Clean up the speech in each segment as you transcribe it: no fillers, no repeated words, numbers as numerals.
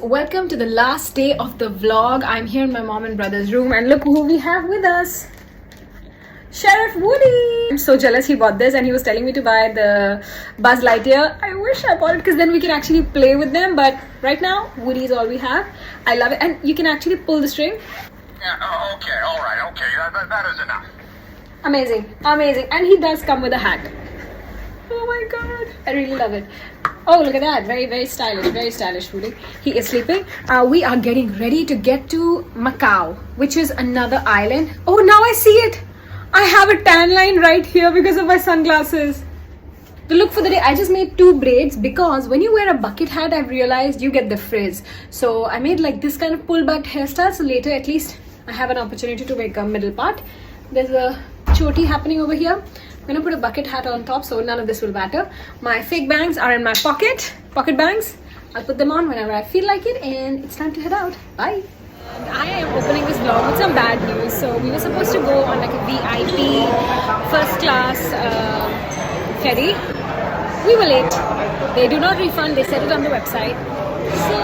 welcome to the last day of the vlog. I'm here in my mom and brother's room and look who we have with us. Sheriff Woody! I'm so jealous he bought this and he was telling me to buy the Buzz Lightyear. I wish I bought it because then we can actually play with them, but right now Woody is all we have. I love it, and you can actually pull the string. Yeah, okay, alright, okay, that is enough. Amazing, amazing. And he does come with a hat. Oh my god, I really love it. Oh, look at that. Very stylish, Woody. He is sleeping. We are getting ready to get to MACAO, which is another island. Oh, now I see it. I have a tan line right here because of my sunglasses. The look for the day, I just made 2 braids because when you wear a bucket hat, I've realized you get the frizz. So I made like this kind of pull back hairstyle. So later, at least I have an opportunity to make a middle part. There's a choti happening over here. I'm gonna put a bucket hat on top so none of this will matter. My fake bangs are in my pocket bangs. I'll put them on whenever I feel like it, and it's time to head out. Bye. And I am opening this vlog with some bad news. So we were supposed to go on like a VIP first class ferry. We were late. They do not refund. They said it on the website. So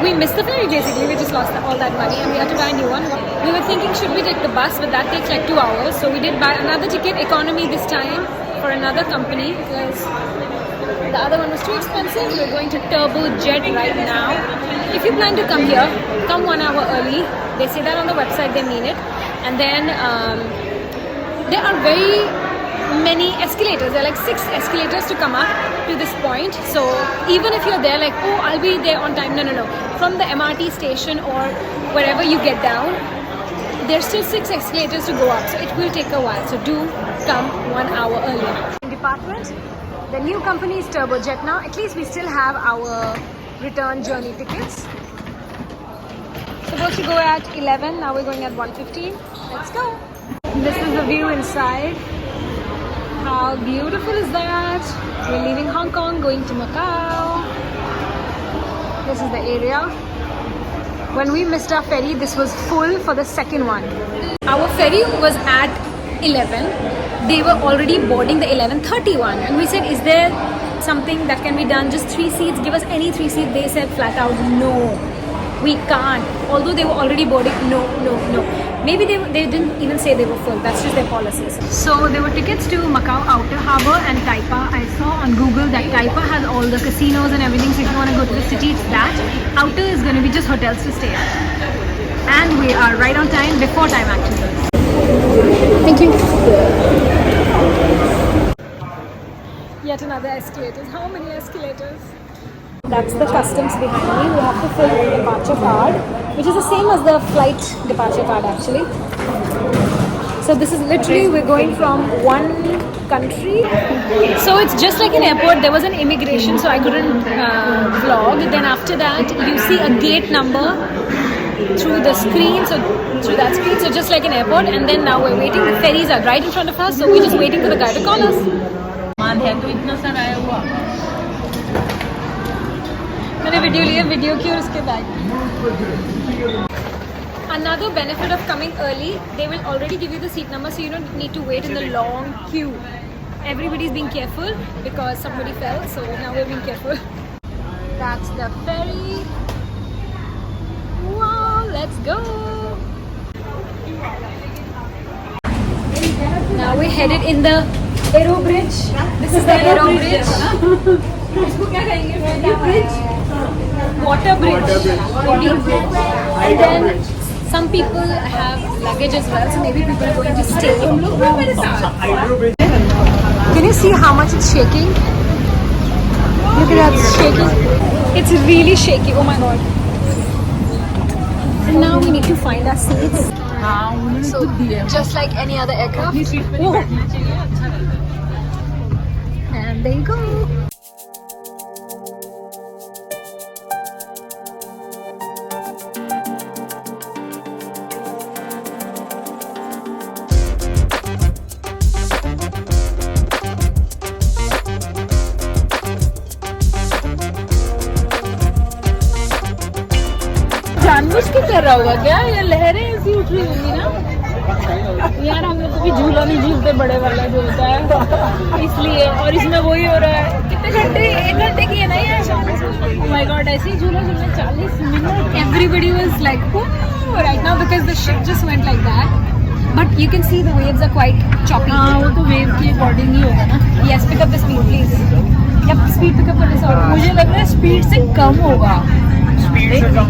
we missed the ferry basically. We just lost all that money and we had to buy a new one. We were thinking, should we take the bus? But that takes like 2 hours. So we did buy another ticket, economy this time, for another company because the other one was too expensive. We're going to Turbo Jet right now. If you plan to come here, come 1 hour early. They say that on the website, they mean it. And then there are very many escalators. There are like 6 escalators to come up to this point. So even if you're there like, oh, I'll be there on time. No. From the MRT station or wherever you get down, there's still 6 escalators to go up. So it will take a while. So do come 1 hour early. Department. The new company is Turbo Jet now. At least we still have our return journey tickets. Supposed to go at 11. Now we're going at 1:15. Let's go. This is the view inside. How beautiful is that? We're leaving Hong Kong, going to Macau. This is the area. When we missed our ferry, this was full for the second one. Our ferry was at 11. They were already boarding the 11:30 one. And we said, is there something that can be done? Just 3 seats. Give us any 3 seats. They said flat out, no. We can't. Although they were already boarding, no. Maybe they didn't even say they were full. That's just their policies. So there were tickets to Macau Outer Harbour and Taipa. I saw on Google that Taipa has all the casinos and everything. So if you want to go to the city, it's that. Outer is going to be just hotels to stay at. And we are right on time, before time actually. Thank you. Yet another escalators. How many escalators? That's the customs behind me. We have to fill the departure card, which is the same as the flight departure card actually. So this is literally, we're going from one country. So it's just like an airport. There was an immigration, so I couldn't vlog. Then after that, you see a gate number through the screen. So through that screen, so just like an airport. And then now we're waiting. The ferries are right in front of us. So we're just waiting for the guy to call us. मैंने video लिया video की और उसके बाद another benefit of coming early, they will already give you the seat number, so you don't need to wait in the long queue. Everybody's being careful because somebody fell, so now we're being careful. That's the ferry. Wow, let's go. Now we're headed in the Aero Bridge. This is the Aero Bridge. Water bridge. And then some people have luggage as well, so maybe people are going to stay. Can you see how much it's shaking? Look at that, it's shaking. It's really shaky, oh my god. And now we need to find our seats. So just like any other aircraft. Whoa. And there you go. जानबूझ के कर रहा होगा क्या? ये लहरें ऐसी उठ रही होंगी ना यार। हम लोग कभी झूला नहीं झूलते बड़े वाला जो होता है, इसलिए। और इसमें वही हो रहा है। कितने घंटे? 1 घंटे की है ना ये। Oh my god, ऐसे ही झूला झूलने 40 minute. Everybody was like, "Whoa!" right now because the ship just went like that. But you can see the waves are quite choppy. हाँ वो तो वेव के अकॉर्डिंग ही होगा ना. Yes, pick up the speed, please. Yep, speed pick up for this order. मुझे लग रहा है स्पीड से कम होगा. स्पीड से कम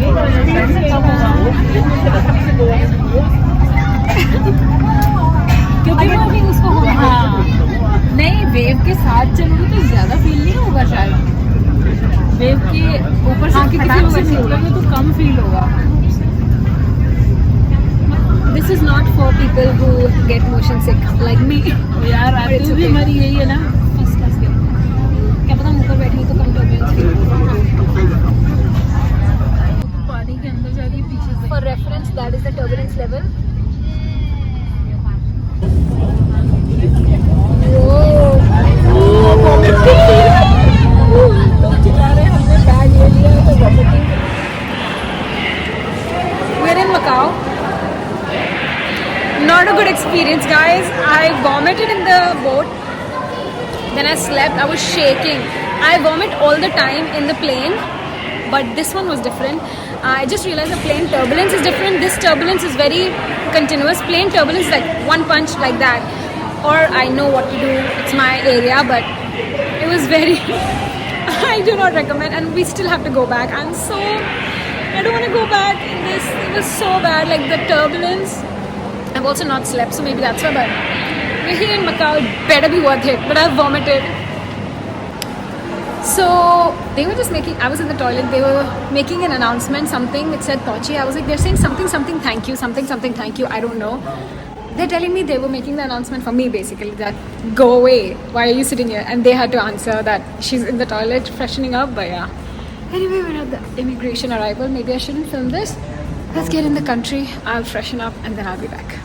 क्योंकि I don't think उसको होगा. हाँ नहीं वेव के साथ चलोगे तो ज्यादा फील नहीं होगा शायद. वेव के ऊपर से खटाक से निकलोगे तो कम फील होगा. This is not for people who get motion sick like me. यार But it's तू भी okay. हमारी यही है ना. First class के. क्या पता हम ऊपर बैठेंगे तो कम turbulence feel. पानी के अंदर जाके पीछे से. For reference, that is the turbulence level. We're in Macau. Not a good experience, guys. I vomited in the boat. Then I slept. I was shaking. I vomit all the time in the plane, but this one was different. I just realized the plane turbulence is different. This turbulence is very continuous. Plane turbulence is like one punch like that. Or I know what to do. It's my area, but it was very. I do not recommend, and we still have to go back. I don't want to go back in this. It was so bad, like the turbulence. I've also not slept, so maybe that's why. But we're here in Macau. It better be worth it. But I've vomited. So they were just making. I was in the toilet. They were making an announcement, something which said "Pochi." I was like, they're saying something, thank you, something, thank you. I don't know. They're telling me they were making the announcement for me, basically, that go away. Why are you sitting here? And they had to answer that she's in the toilet freshening up. But yeah. Anyway, we're at the immigration arrival. Maybe I shouldn't film this. Let's get in the country. I'll freshen up and then I'll be back.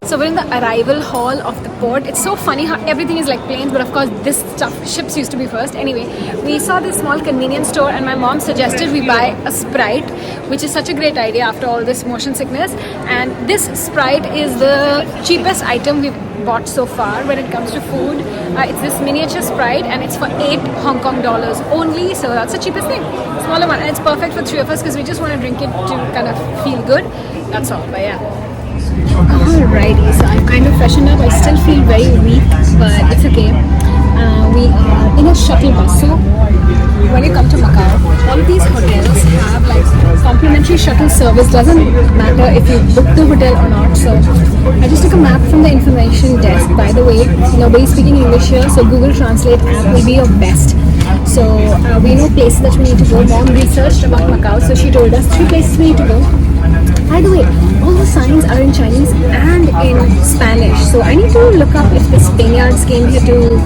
So we're in the arrival hall of the port. It's so funny how everything is like planes, but of course this stuff, ships used to be first. Anyway, we saw this small convenience store and my mom suggested we buy a Sprite, which is such a great idea after all this motion sickness. And this Sprite is the cheapest item we've bought so far when it comes to food. It's this miniature Sprite and it's for 8 Hong Kong dollars only. So that's the cheapest thing. Smaller one. And it's perfect for 3 of us because we just want to drink it to kind of feel good. That's all. But yeah. Alrighty, so I'm kind of freshened up. I still feel very weak, but it's okay. We are in a shuttle bus. So when you come to Macau, all of these hotels have like complimentary shuttle service. Doesn't matter if you book the hotel or not. So I just took a map from the information desk. By the way, nobody's speaking English here, so Google Translate app will be your best. So we know places that we need to go. Mom researched about Macau, so she told us 3 places we need to go. By the way, all the signs are in Chinese and in Spanish. So I need to look up if the Spaniards came here to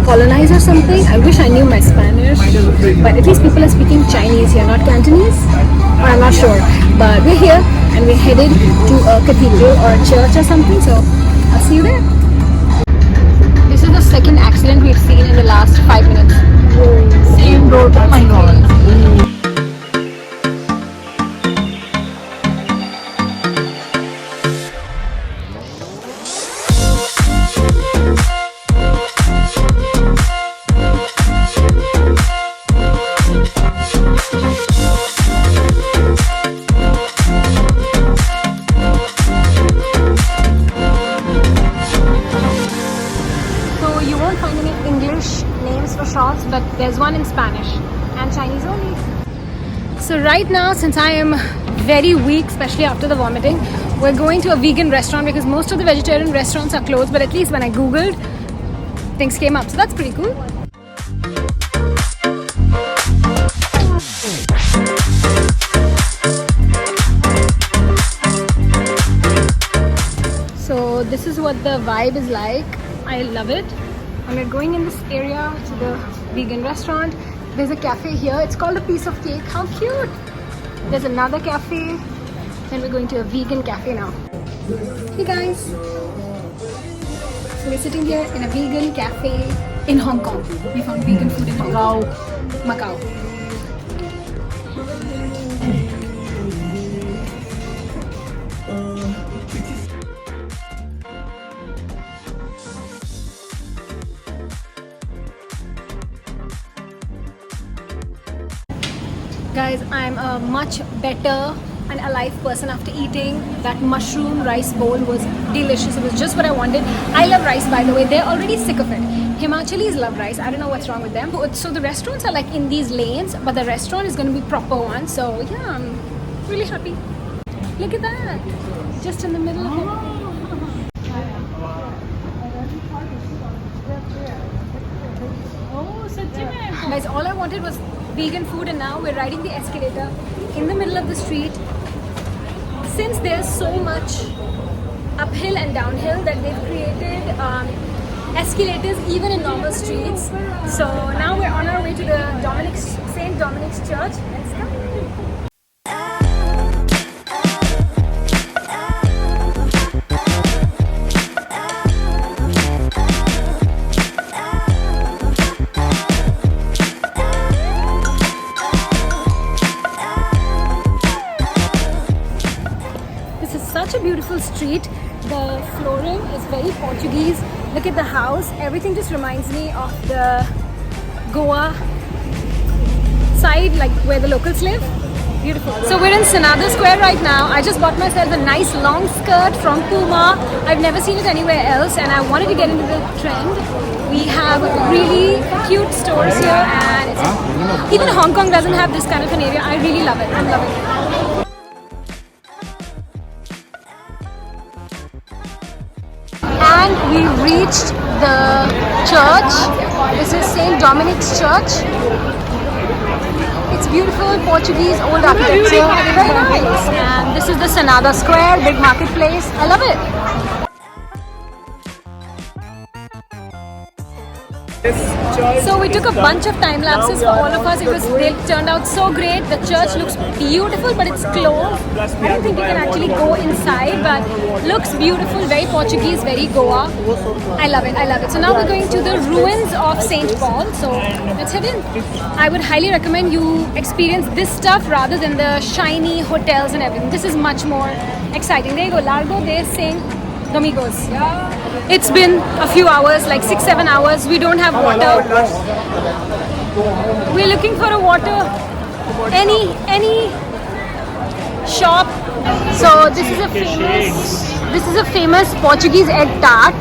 colonize or something. I wish I knew my Spanish, but at least people are speaking Chinese here, not Cantonese. Or I'm not sure. But we're here and we're headed to a cathedral or a church or something. So I'll see you there. This is the second accident we've seen in the last 5 minutes. Same road. Oh my god. But there's one in Spanish and Chinese only. So right now, since I am very weak, especially after the vomiting, we're going to a vegan restaurant because most of the vegetarian restaurants are closed, but at least when I googled, things came up, so that's pretty cool. So this is what the vibe is like. I love it. And we're going in this area to the vegan restaurant. There's a cafe here. It's called A Piece of Cake. How cute! There's another cafe. Then we're going to a vegan cafe now. Hey guys! So we're sitting here in a vegan cafe in Hong Kong. We found vegan food in Macau. Guys, I'm a much better and alive person after eating. That mushroom rice bowl was delicious. It was just what I wanted. I love rice, by the way. They're already sick of it. Himachalis love rice. I don't know what's wrong with them. So the restaurants are like in these lanes, but the restaurant is going to be proper one. So yeah, I'm really happy. Look at that. Just in the middle of it. Guys, all I wanted was vegan food, and now we're riding the escalator in the middle of the street. Since there's so much uphill and downhill that they've created escalators even in normal streets. So now we're on our way to the St. Dominic's Church. Let's go. Such a beautiful street. The flooring is very Portuguese. Look at the house. Everything just reminds me of the Goa side, like where the locals live. Beautiful. So we're in Sanada Square right now. I just bought myself a nice long skirt from Puma. I've never seen it anywhere else, and I wanted to get into the trend. We have really cute stores here, and even Hong Kong doesn't have this kind of an area. I really love it. I'm loving it. And we reached the church. This is St. Dominic's Church. It's beautiful Portuguese old architecture. Very nice. And this is the Sanada Square, big marketplace. I love it. So we took a bunch of time lapses for all of us. They turned out so great. The church looks beautiful, but it's closed. I don't think you can actually go inside, but looks beautiful, very Portuguese, very Goa. I love it. I love it. So now we're going to the ruins of St. Paul. So let's head in. I would highly recommend you experience this stuff rather than the shiny hotels and everything. This is much more exciting. There you go, Largo de St. Domingos. It's been a few hours, like 6-7 hours. We don't have water. We're looking for a water. Any shop. So this is a famous Portuguese egg tart.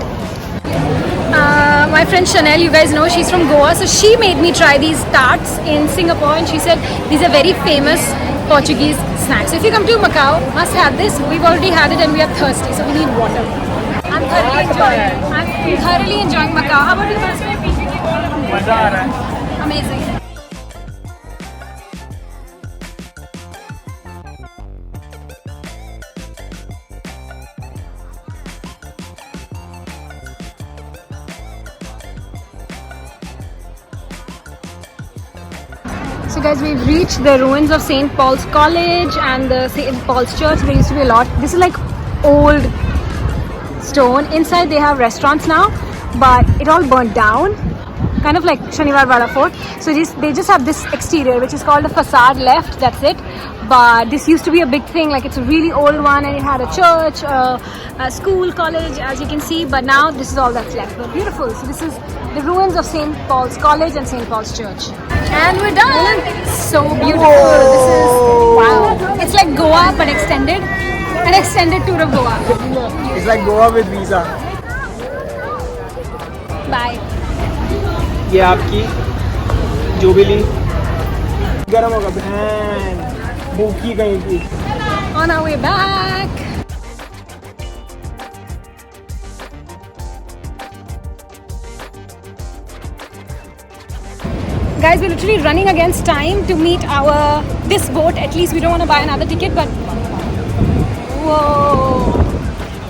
My friend Chanel, you guys know, she's from Goa, so she made me try these tarts in Singapore, and she said these are very famous Portuguese snacks. So if you come to Macau, must have this. We've already had it and we are thirsty, so we need water. I'm thoroughly enjoying Macau. How about you guys? Amazing. So guys, we've reached the ruins of St. Paul's College and the St. Paul's Church. There used to be a lot. This is like old stone. Inside they have restaurants now, but it all burnt down, kind of like Shaniwar Wala Fort. So they just have this exterior, which is called a facade left. That's it. But this used to be a big thing, like it's a really old one, and it had a church, a school, college, as you can see. But now this is all that's left. But beautiful. So this is the ruins of St. Paul's College and St. Paul's Church. And we're done. So beautiful. Whoa. This is wow. It's like Goa but extended. An extended tour of Goa. It's like Goa with visa. Bye. ये आपकी jubilee गरम होगा बहन भूखी कहीं की. On our way back. Guys, we're literally running against time to meet this boat. At least we don't want to buy another ticket, but whoa,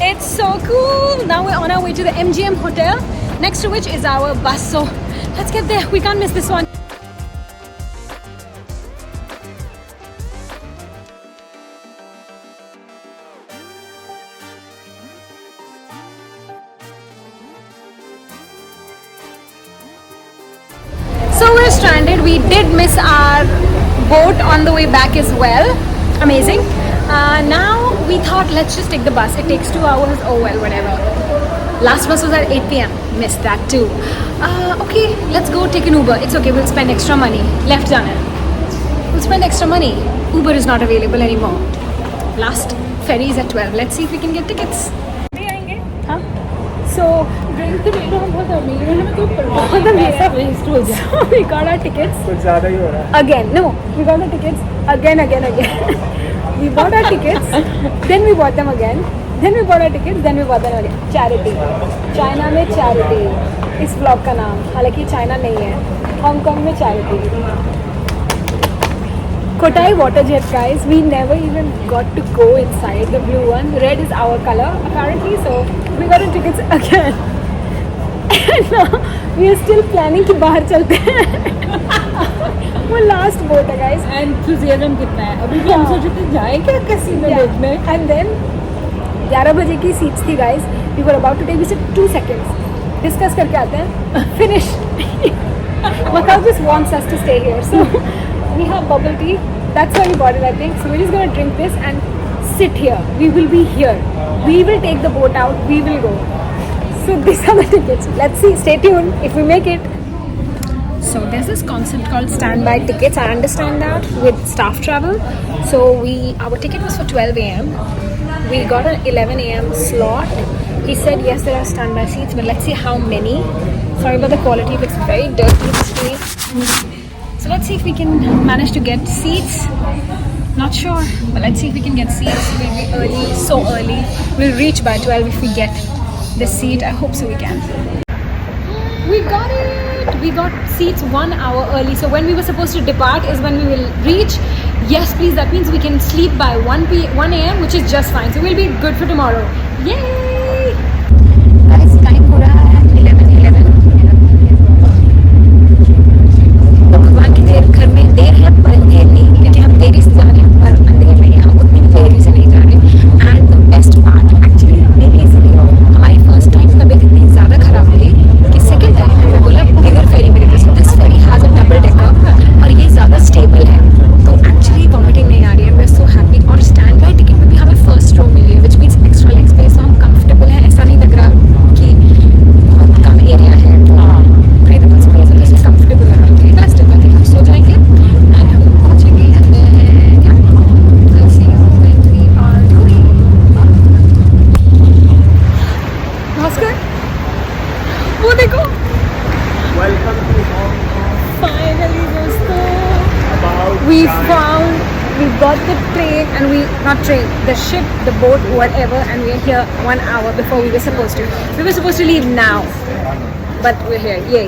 it's so cool. Now we're on our way to the MGM hotel, next to which is our bus. So let's get there. We can't miss this one. So we're stranded. We did miss our boat on the way back as well. Amazing. Now we thought let's just take the bus. It takes 2 hours. Oh well, whatever. Last bus was at 8 p.m. Missed that too. Okay, let's go take an Uber. It's okay. We'll spend extra money. Left done it. We'll don't spend extra money. Uber is not available anymore. Last ferry is at 12. Let's see if we can get tickets. Huh? So drink तो ले लो, हम बहुत अमीर हैं, हमें कोई परवाह बहुत नहीं, अमीर पैसा है। वेस्ट हो जाए। so we got our tickets कुछ ज़्यादा ही हो रहा है। again. No, we got our tickets again. We bought our tickets, then we bought them again. Then we bought our tickets, then we bought them again. Charity. China में charity. इस vlog का नाम, हालांकि चाइना नहीं है, Hong Kong में charity. Kotai water jet, guys. We never even got to go inside the blue one. Red is our color apparently, so we got our tickets again. And now we are still planning कि बाहर चलते हैं. वो last boat है, guys. Enthusiasm कितना है, अभी भी हम सोच रहे थे जाए क्या कैसीनो देखने। And then 11 बजे की seats थी, guys. We were about to take, we said 2 seconds. Discuss करके आते हैं. Finish. Macao just wants us to stay here, so we have bubble tea. That's why we bought it, I think. So we're just gonna drink this and sit here. We will be here. We will take the boat out. We will go. So these are the tickets. Let's see. Stay tuned if we make it. So there's this concept called standby tickets. I understand that with staff travel. So our ticket was for 12 a.m. We got an 11 a.m. slot. He said yes, there are standby seats, but let's see how many. Sorry about the quality. It looks very dirty. The screen. So let's see if we can manage to get seats. Not sure, but let's see if we can get seats. We'll be early, so early. We'll reach by 12 if we get the seat. I hope so we can. We got it! We got seats 1 hour early. So when we were supposed to depart is when we will reach. Yes, please, that means we can sleep by 1 a.m. which is just fine. So we'll be good for tomorrow. Yay! Guys, time हो रहा है 11:11. भगवान की घर में देर है पर देर नहीं, क्योंकि हम देरी से जा रहे हैं पर अंधेर नहीं है, हम उतनी देरी से नहीं जा रहे। And the best part actually मेरे इसलिए हमारी फर्स्ट टाइम तबीयत इतनी ज़्यादा खराब हुई कि सेकेंड टाइम हमने बोला बिगर फेरी मेरे पास। This ferry has a double decker और ये ज़्यादा स्टेबल है, तो एक्चुअली वॉमिटिंग नहीं आ रही है। We are so happy. और स्टैंड बाई टिकट में भी हमें फर्स्ट रो मिली है, which means extra leg space. हम कंफर्टेबल है, ऐसा नहीं लग रहा कि बहुत कम एरिया है, ब्रीदेबल स्पेस है, जैसे कंफर्टेबल लग रहा है। बेस्ट है, हम सो जाएंगे एंड हम पहुँचेंगे and then see you when we are going. Bhaskar, वो देखो, Welcome to Hongkong. फाइनली दोस्तों About we time. we got the train and not train, the ship, the boat, whatever, and we're here 1 hour before we were supposed to. We were supposed to leave now, but we're here. Yay.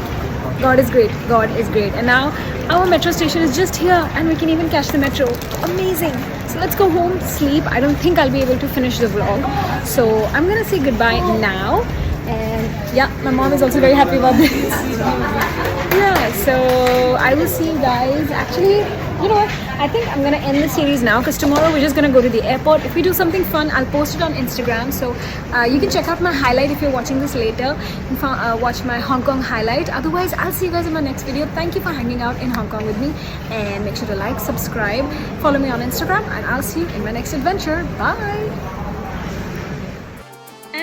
God is great. God is great. And now our metro station is just here and we can even catch the metro. Amazing. So let's go home, sleep. I don't think I'll be able to finish the vlog. So I'm gonna say goodbye now. And yeah, my mom is also very happy about this. Yeah, so I will see you guys. Actually, you know what? I think I'm gonna end the series now because tomorrow we're just gonna go to the airport. If we do something fun, I'll post it on Instagram. So you can check out my highlight if you're watching this later. You can watch my Hong Kong highlight. Otherwise, I'll see you guys in my next video. Thank you for hanging out in Hong Kong with me. And make sure to like, subscribe, follow me on Instagram, and I'll see you in my next adventure. Bye!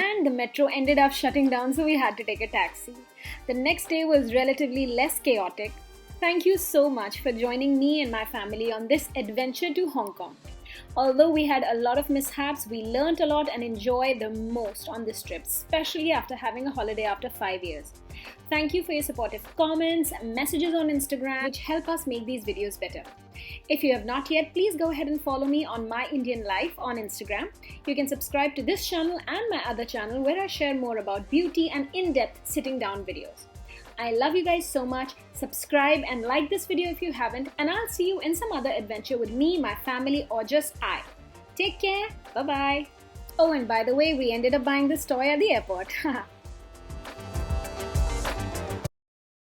And the metro ended up shutting down, so we had to take a taxi. The next day was relatively less chaotic. Thank you so much for joining me and my family on this adventure to Hong Kong. Although we had a lot of mishaps, we learnt a lot and enjoyed the most on this trip, especially after having a holiday after 5 years. Thank you for your supportive comments and messages on Instagram, which help us make these videos better. If you have not yet, please go ahead and follow me on My Indian Life on Instagram. You can subscribe to this channel and my other channel where I share more about beauty and in-depth sitting down videos. I love you guys so much. Subscribe and like this video if you haven't, and I'll see you in some other adventure with me, my family, or just I. Take care. Bye-bye. Oh, and by the way, we ended up buying this toy at the airport.